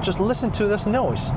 Just listen to this noise.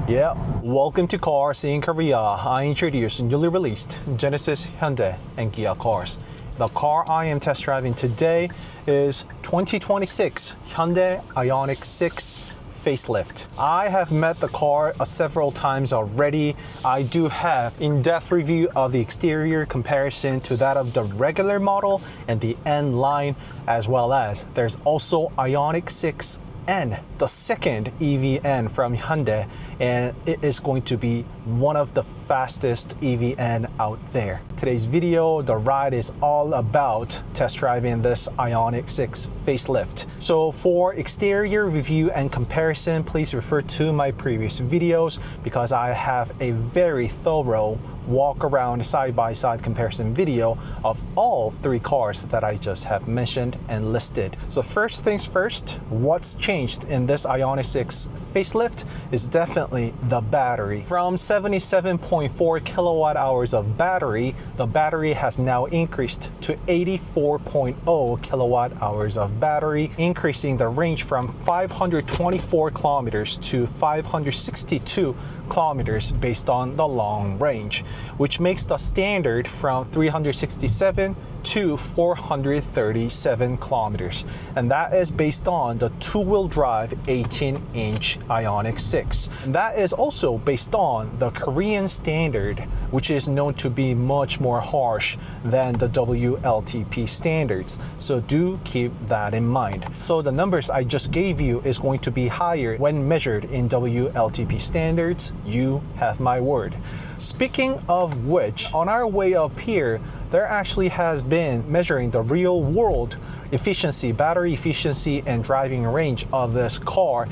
Yeah, welcome to CarSceneKorea. I introduce newly released Genesis, Hyundai, and Kia cars. The car I am test driving today is 2026 Hyundai IONIQ 6 Facelift. I have met the car several times already. I do have in-depth review of the exterior comparison to that of the regular model and the N line, as well as there's also IONIQ 6 N, the second EVN from Hyundai, and it is going to be one of the fastest EVN out there. Today's video, the ride is all about test driving this IONIQ 6 Facelift. So for exterior review and comparison, please refer to my previous videos because I have a very thorough walk around side-by-side comparison video of all three cars that I just have mentioned and listed. So first things first, what's changed in this IONIQ 6 Facelift is definitely the battery. From 77.4 kilowatt hours of battery, the battery has now increased to 84.0 kilowatt hours of battery, increasing the range from 524 kilometers to 562 kilometers based on the long range, which makes the standard from 367 to 437 kilometers. And that is based on the two-wheel drive 18-inch IONIQ 6. And that is also based on the Korean standard, which is known to be much more harsh than the WLTP standards. So do keep that in mind. So the numbers I just gave you is going to be higher when measured in WLTP standards. You have my word. Speaking of which, on our way up here, there actually has been measuring the real world efficiency, battery efficiency, and driving range of this car.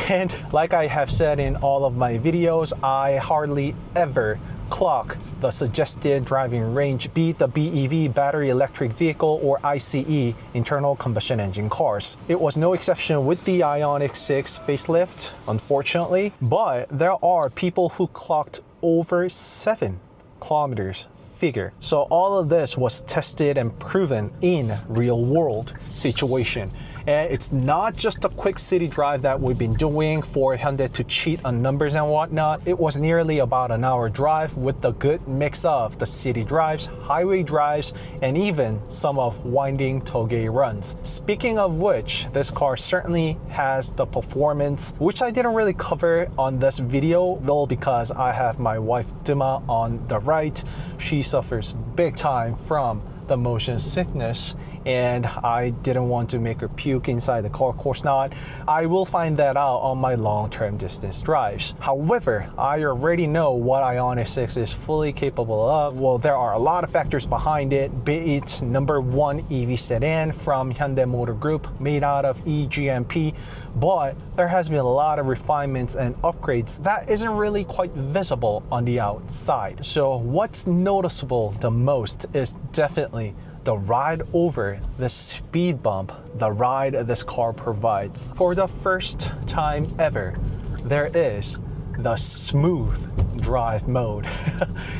And like I have said in all of my videos, I hardly ever clock the suggested driving range, be it the BEV, battery electric vehicle, or ICE, internal combustion engine cars. It was no exception with the IONIQ 6 Facelift, unfortunately, but there are people who clocked over 7 kilometers figure. So all of this was tested and proven in real world situation. And it's not just a quick city drive that we've been doing for Hyundai to cheat on numbers and whatnot. It was nearly about an hour drive with the good mix of the city drives, highway drives, and even some of winding toge runs. Speaking of which, this car certainly has the performance, which I didn't really cover on this video, though, because I have my wife Dima on the right. She suffers big time from the motion sickness, and I didn't want to make her puke inside the car. Of course not. I will find that out on my long-term distance drives. However, I already know what IONIQ 6 is fully capable of. Well, there are a lot of factors behind it, be it #1 EV sedan from Hyundai Motor Group made out of eGMP, but there has been a lot of refinements and upgrades that isn't really quite visible on the outside. So what's noticeable the most is definitely the ride over the speed bump the ride this car provides. For the first time ever, there is the smooth drive mode.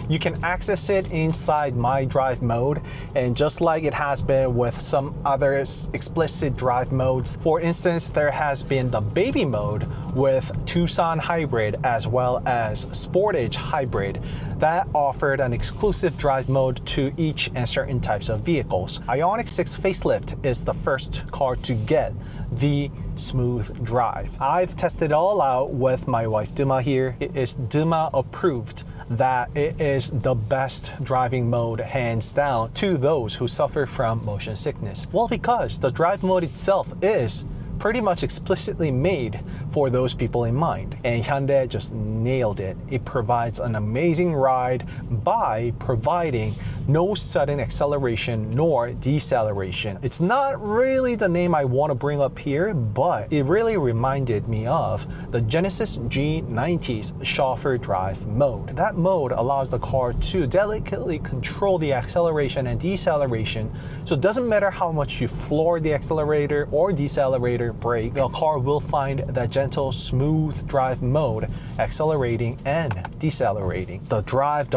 You can access it inside my drive mode, and just like it has been with some other explicit drive modes, for instance, there has been the baby mode with Tucson hybrid as well as Sportage hybrid that offered an exclusive drive mode to each and certain types of vehicles. IONIQ 6 Facelift is the first car to get the smooth drive. I've tested it all out with my wife Dima here. It is Dima approved that it is the best driving mode hands down to those who suffer from motion sickness. Well, because the drive mode itself is pretty much explicitly made for those people in mind, and Hyundai just nailed it. It provides an amazing ride by providing no sudden acceleration nor deceleration. It's not really the name I want to bring up here, but it really reminded me of the Genesis G90's chauffeur drive mode. That mode allows the car to delicately control the acceleration and deceleration, so it doesn't matter how much you floor the accelerator or decelerator brake, the car will find that gentle, smooth drive mode, accelerating and decelerating. The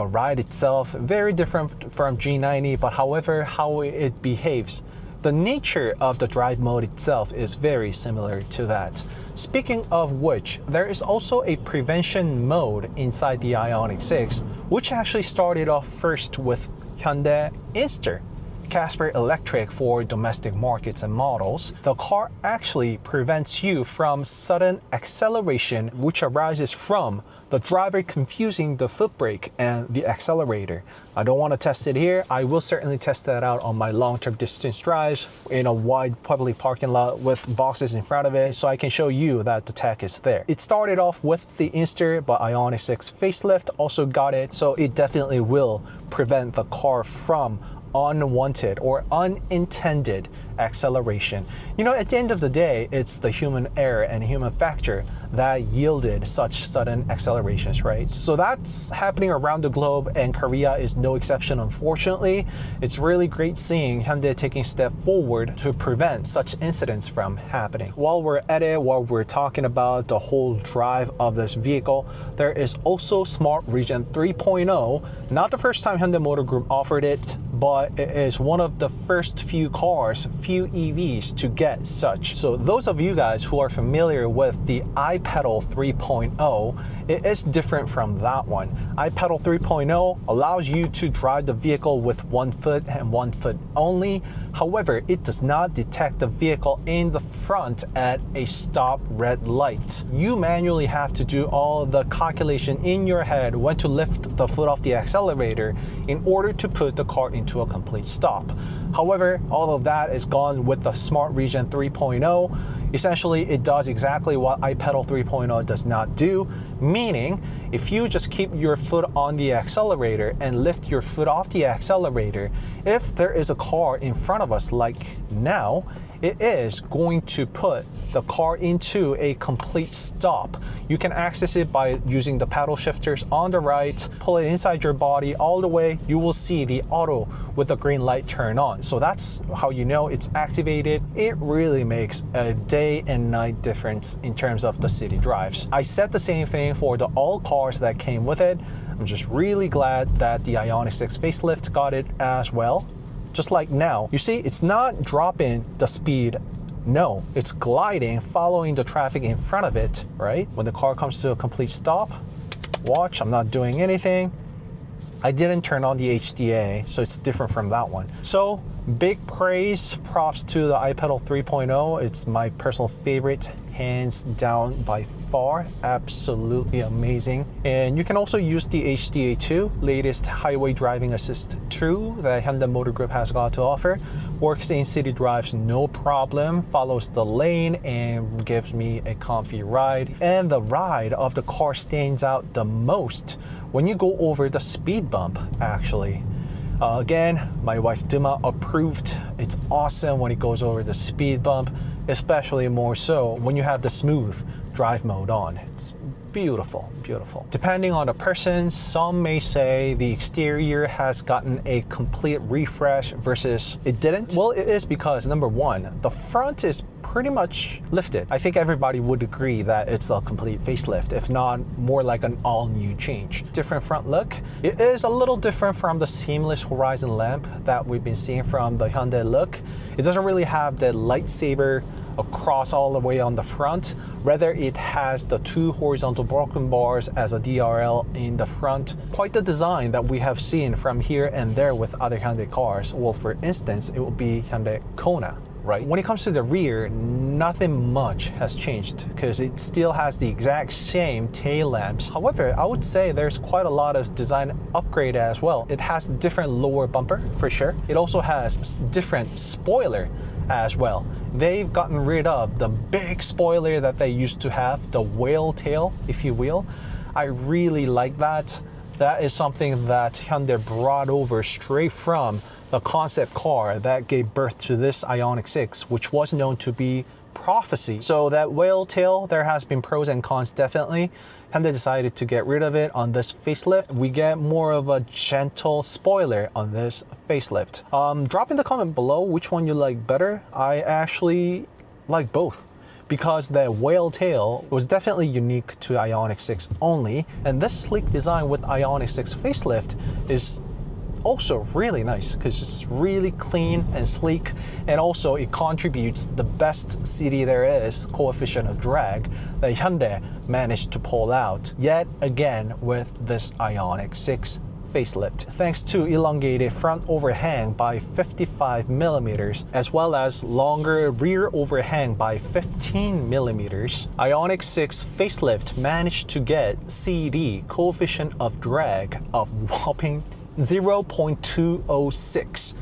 ride itself, very different from G90, but however, how it behaves, The nature of the drive mode itself is very similar to that. Speaking of which, there is also a prevention mode inside the IONIQ 6, which actually started off first with Hyundai Inster, Casper Electric for domestic markets and models. The car actually prevents you from sudden acceleration, which arises from the driver confusing the foot brake and the accelerator. I don't want to test it here. I will certainly test that out on my long-term distance drives in a wide public parking lot with boxes in front of it, so I can show you that the tech is there. It started off with the Inster, but IONIQ 6 Facelift also got it, so it definitely will prevent the car from unwanted or unintended acceleration. You know, at the end of the day, it's the human error and human factor that yielded such sudden accelerations, right? So that's happening around the globe, and Korea is no exception, unfortunately. It's really great seeing Hyundai taking a step forward to prevent such incidents from happening. While we're at it, while we're talking about the whole drive of this vehicle, there is also Smart Region 3.0. Not the first time Hyundai Motor Group offered it, but it is one of the first few few EVs to get such. So those of you guys who are familiar with the iPedal 3.0, it is different from that one. iPedal 3.0 allows you to drive the vehicle with 1 foot and 1 foot only. However, it does not detect the vehicle in the front at a stop red light. You manually have to do all the calculation in your head when to lift the foot off the accelerator in order to put the car into a complete stop. However, all of that is gone with the Smart Region 3.0. Essentially, it does exactly what iPedal 3.0 does not do, meaning if you just keep your foot on the accelerator and lift your foot off the accelerator, if there is a car in front of us like now, it is going to put the car into a complete stop. You can access it by using the paddle shifters on the right, pull it inside your body all the way, you will see the auto with the green light turn on. So that's how you know it's activated. It really makes a day and night difference in terms of the city drives. I said the same thing for the all cars that came with it. I'm just really glad that the IONIQ 6 Facelift got it as well. Just like now, you see, it's not dropping the speed. No, it's gliding, following the traffic in front of it, right? When the car comes to a complete stop, watch, I'm not doing anything. I didn't turn on the HDA, so it's different from that one. So big praise, props to the iPedal 3.0. It's my personal favorite, hands down by far. Absolutely amazing. And you can also use the HDA2, latest highway driving assist 2 that Hyundai Motor Group has got to offer. Works in city drives no problem, follows the lane and gives me a comfy ride. And the ride of the car stands out the most when you go over the speed bump, actually. Again, my wife Dima approved. It's awesome when it goes over the speed bump, especially more so when you have the smooth drive mode on. It's beautiful, beautiful. Depending on the person, some may say the exterior has gotten a complete refresh versus it didn't. Well, it is because number one, the front is pretty much lifted. I think everybody would agree that it's a complete facelift, if not more like an all-new change. Different front look. It is a little different from the seamless horizon lamp that we've been seeing from the Hyundai look. It doesn't really have the lightsaber across all the way on the front. Rather, it has the 2 horizontal broken bars as a DRL in the front. Quite the design that we have seen from here and there with other Hyundai cars. Well, for instance, it will be Hyundai Kona. Right. When it comes to the rear, nothing much has changed because it still has the exact same tail lamps. However, I would say there's quite a lot of design upgrade as well. It has different lower bumper for sure. It also has different spoiler as well. They've gotten rid of the big spoiler that they used to have, the whale tail, if you will. I really like that. That is something that Hyundai brought over straight from the concept car that gave birth to this IONIQ 6, which was known to be prophecy. So that whale tail, there has been pros and cons definitely. Hyundai decided to get rid of it on this facelift. We get more of a gentle spoiler on this facelift. Drop in the comment below which one you like better. I actually like both, because the whale tail was definitely unique to IONIQ 6 only, and this sleek design with IONIQ 6 facelift is also really nice because it's really clean and sleek, and also it contributes the best CD there is coefficient of drag that Hyundai managed to pull out yet again with this IONIQ 6 facelift. Thanks to elongated front overhang by 55 millimeters as well as longer rear overhang by 15 millimeters, IONIQ 6 facelift managed to get CD coefficient of drag of whopping 0.206.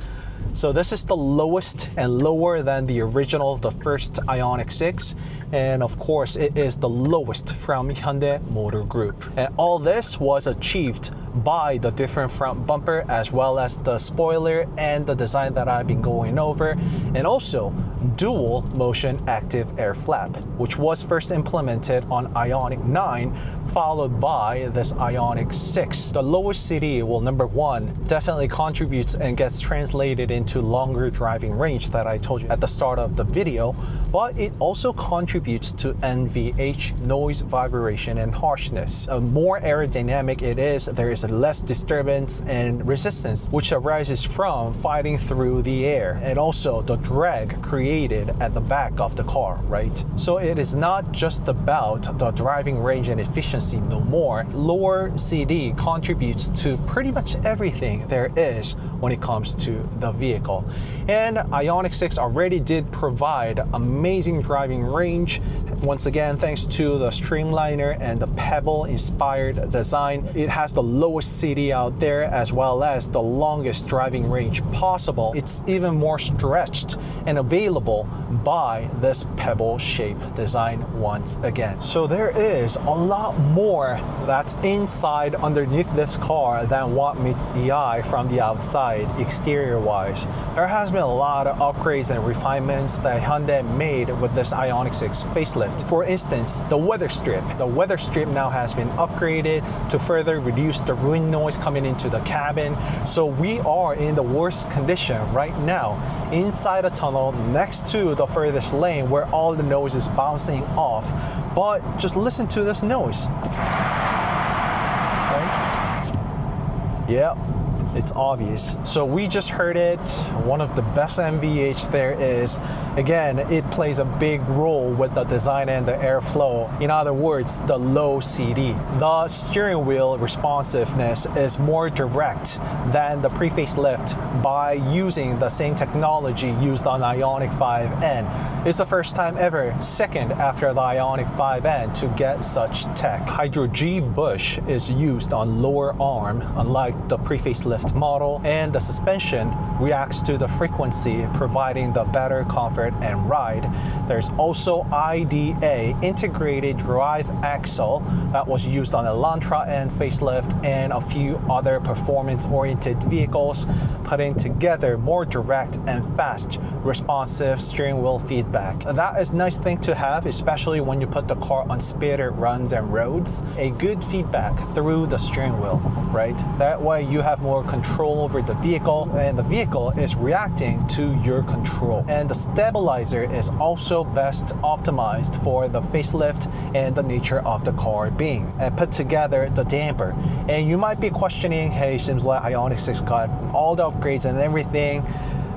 So this is the lowest and lower than the original, the first IONIQ 6. And of course, it is the lowest from Hyundai Motor Group. And all this was achieved by the different front bumper as well as the spoiler and the design that I've been going over, and also dual motion active air flap, which was first implemented on IONIQ 9 followed by this IONIQ 6. The lowest CD, well, number one, definitely contributes and gets translated into longer driving range that I told you at the start of the video, but it also contributes to NVH, noise, vibration, and harshness. More aerodynamic it is, there is less disturbance and resistance which arises from fighting through the air, and also the drag created at the back of the car, right? So it is not just about the driving range and efficiency no more. Lower CD contributes to pretty much everything there is when it comes to the vehicle. And IONIQ 6 already did provide amazing driving range. Once again, thanks to the streamliner and the pebble inspired design, it has the lowest CD out there as well as the longest driving range possible. It's even more stretched and available by this pebble shape design once again. So there is a lot more that's inside underneath this car than what meets the eye from the outside exterior wise. There has been a lot of upgrades and refinements that Hyundai made with this IONIQ 6 facelift. For instance, the weather strip. The weather strip now has been upgraded to further reduce the wind noise coming into the cabin. So we are in the worst condition right now inside a tunnel next to the furthest lane where all the noise is bouncing off. But just listen to this noise. Right? Yep. It's obvious. So we just heard it, one of the best NVH there is. Again, it plays a big role with the design and the airflow. In other words, the low CD. The steering wheel responsiveness is more direct than the pre-facelift by using the same technology used on IONIQ 5N. It's the first time ever, second after the IONIQ 5N, to get such tech. Hydro G bush is used on lower arm, unlike the pre-facelift model, and the suspension reacts to the frequency, providing the better comfort and ride. There's also IDA, integrated drive axle, that was used on the Elantra and facelift and a few other performance-oriented vehicles, putting together more direct and fast responsive steering wheel feedback. That is a nice thing to have, especially when you put the car on speeder runs and roads. A good feedback through the steering wheel, right? That way you have more control over the vehicle, and the vehicle is reacting to your control. And the stabilizer is also best optimized for the facelift and the nature of the car being. And put together the damper. And you might be questioning, hey, seems like IONIQ 6 got all the upgrades and everything.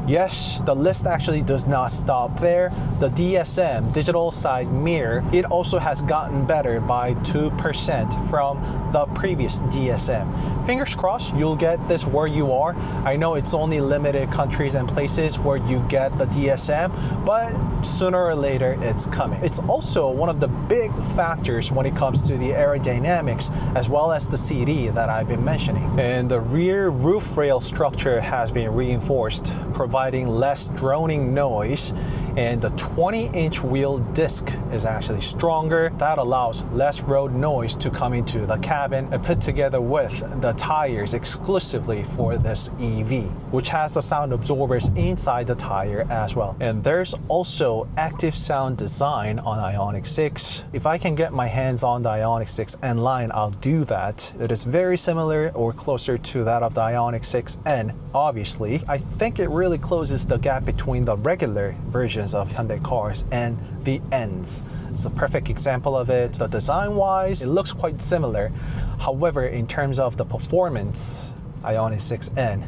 Yes, the list actually does not stop there. The DSM, digital side mirror, it also has gotten better by 2% from the previous DSM. Fingers crossed you'll get this where you are. I know it's only limited countries and places where you get the DSM, but sooner or later it's coming. It's also one of the big factors when it comes to the aerodynamics as well as the CD that I've been mentioning. And the rear roof rail structure has been reinforced, providing less droning noise, and the 20-inch wheel disc is actually stronger. That allows less road noise to come into the cabin, and put together with the tires exclusively for this EV, which has the sound absorbers inside the tire as well. And there's also active sound design on IONIQ 6. If I can get my hands on the IONIQ 6 N line, I'll do that. It is very similar or closer to that of the IONIQ 6 N, obviously. I think it really closes the gap between the regular versions of Hyundai cars and the Ns. It's a perfect example of it. The design wise, it looks quite similar. However, in terms of the performance, IONIQ 6N,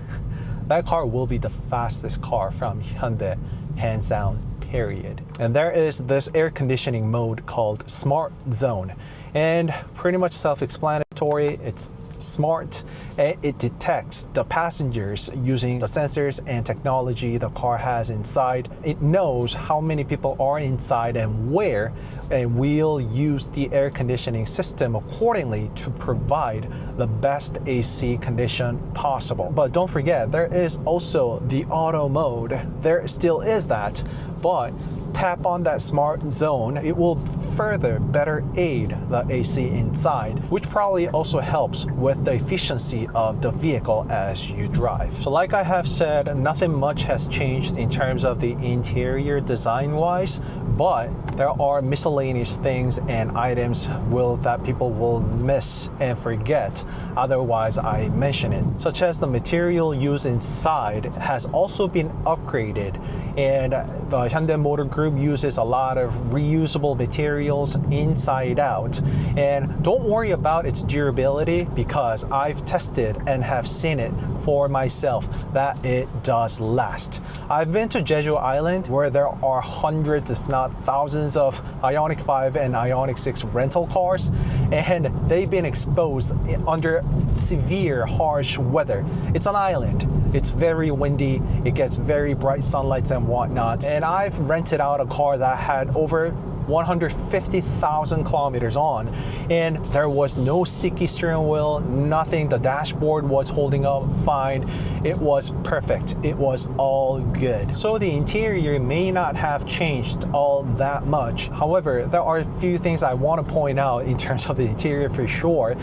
that car will be the fastest car from Hyundai, hands down, period. And there is this air conditioning mode called Smart Zone, and pretty much self-explanatory. It's smart, and it detects the passengers using the sensors and technology the car has inside. It knows how many people are inside and where, and we'll use the air conditioning system accordingly to provide the best AC condition possible. But don't forget, there is also the auto mode. There still is that, but tap on that smart zone, it will further better aid the AC inside, which probably also helps with the efficiency of the vehicle as you drive. So like I have said, nothing much has changed in terms of the interior design wise, but there are miscellaneous things and items that people will miss and forget, otherwise I mention it, such as the material used inside has also been upgraded, and the Hyundai Motor Group uses a lot of reusable materials inside out. And don't worry about its durability, because I've tested and have seen it for myself that it does last. I've been to Jeju Island, where there are hundreds if not thousands of IONIQ 5 and IONIQ 6 rental cars, and they've been exposed under severe harsh weather. It's an island, it's very windy, it gets very bright sunlights and whatnot, and I've rented out a car that had over 150,000 kilometers on, and there was no sticky steering wheel, nothing. The dashboard was holding up fine. It was perfect. It was all good. So the interior may not have changed all that much. However, there are a few things I want to point out in terms of the interior for sure.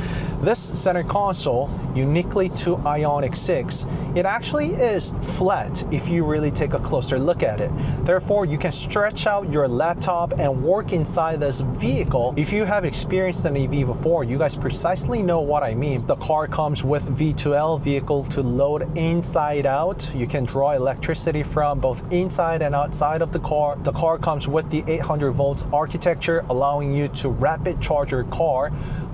This center console, uniquely to IONIQ 6, it actually is flat if you really take a closer look at it. Therefore, you can stretch out your laptop and work inside this vehicle. If you have experienced an EV before, you guys precisely know what I mean. The car comes with V2L, vehicle to load inside out. You can draw electricity from both inside and outside of the car. The car comes with the 800 volts architecture, allowing you to rapid charge your car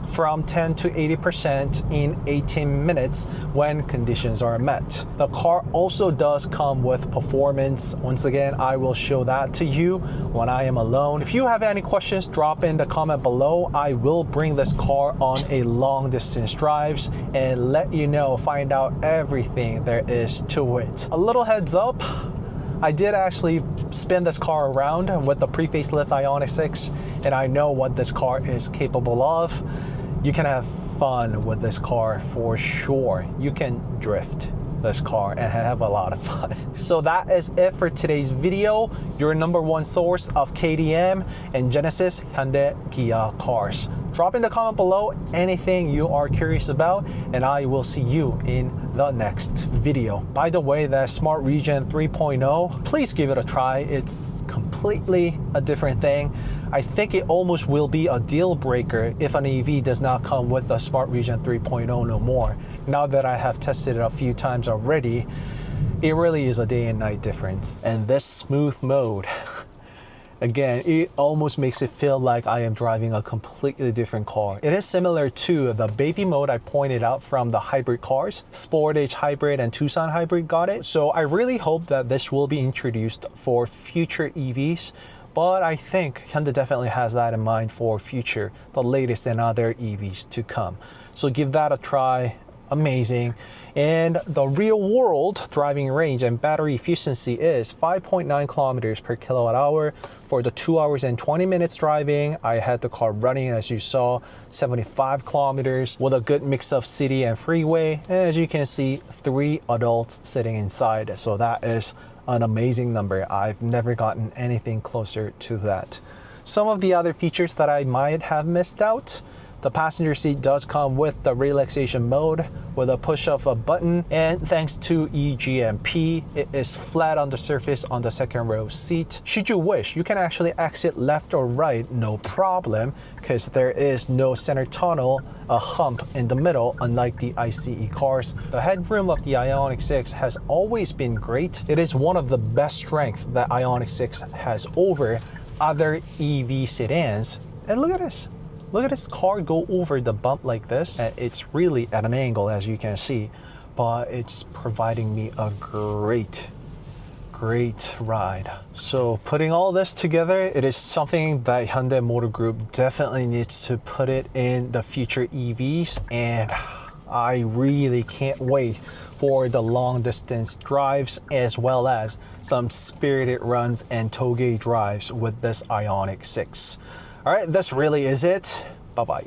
from 10 to 80% in 18 minutes when conditions are met. The car also does come with performance. Once again, I will show that to you when I am alone. If you have any questions, drop in the comment below. I will bring this car on a long distance drives and let you know, find out everything there is to it. A little heads up, I did actually spin this car around with the pre-facelift IONIQ 6, and I know what this car is capable of. You can have fun with this car for sure. You can drift this car and have a lot of fun. So that is it for today's video, your #1 source of KTM and Genesis Hyundai Kia cars. Drop in the comment below anything you are curious about, and I will see you in the next video. By the way, that Smart Regen 3.0, please give it a try. It's completely a different thing. I think it almost will be a deal breaker if an EV does not come with the Smart Regen 3.0 no more. Now that I have tested it a few times already, it really is a day and night difference. And this smooth mode, again, it almost makes it feel like I am driving a completely different car. It is similar to the baby mode I pointed out from the hybrid cars. Sportage Hybrid and Tucson Hybrid got it. So I really hope that this will be introduced for future EVs. But I think Hyundai definitely has that in mind for future, the latest and other EVs to come. So give that a try. Amazing. And the real world driving range and battery efficiency is 5.9 kilometers per kilowatt hour. For the 2 hours and 20 minutes driving, I had the car running, as you saw, 75 kilometers with a good mix of city and freeway. And as you can see, 3 adults sitting inside. So that is an amazing number. I've never gotten anything closer to that. Some of the other features that I might have missed out: the passenger seat does come with the relaxation mode with a push of a button, and thanks to EGMP, it is flat on the surface on the second row seat. Should you wish, you can actually exit left or right, no problem, because there is no center tunnel, a hump in the middle, unlike the ICE cars. The headroom of the IONIQ 6 has always been great. It is one of the best strengths that IONIQ 6 has over other EV sedans. And look at this. Look at this car go over the bump like this, and it's really at an angle, as you can see. but it's providing me a great ride. So putting all this together, it is something that Hyundai Motor Group definitely needs to put it in the future EVs, and I really can't wait for the long distance drives as well as some spirited runs and toge drives with this IONIQ 6. All right, this really is it. Bye-bye.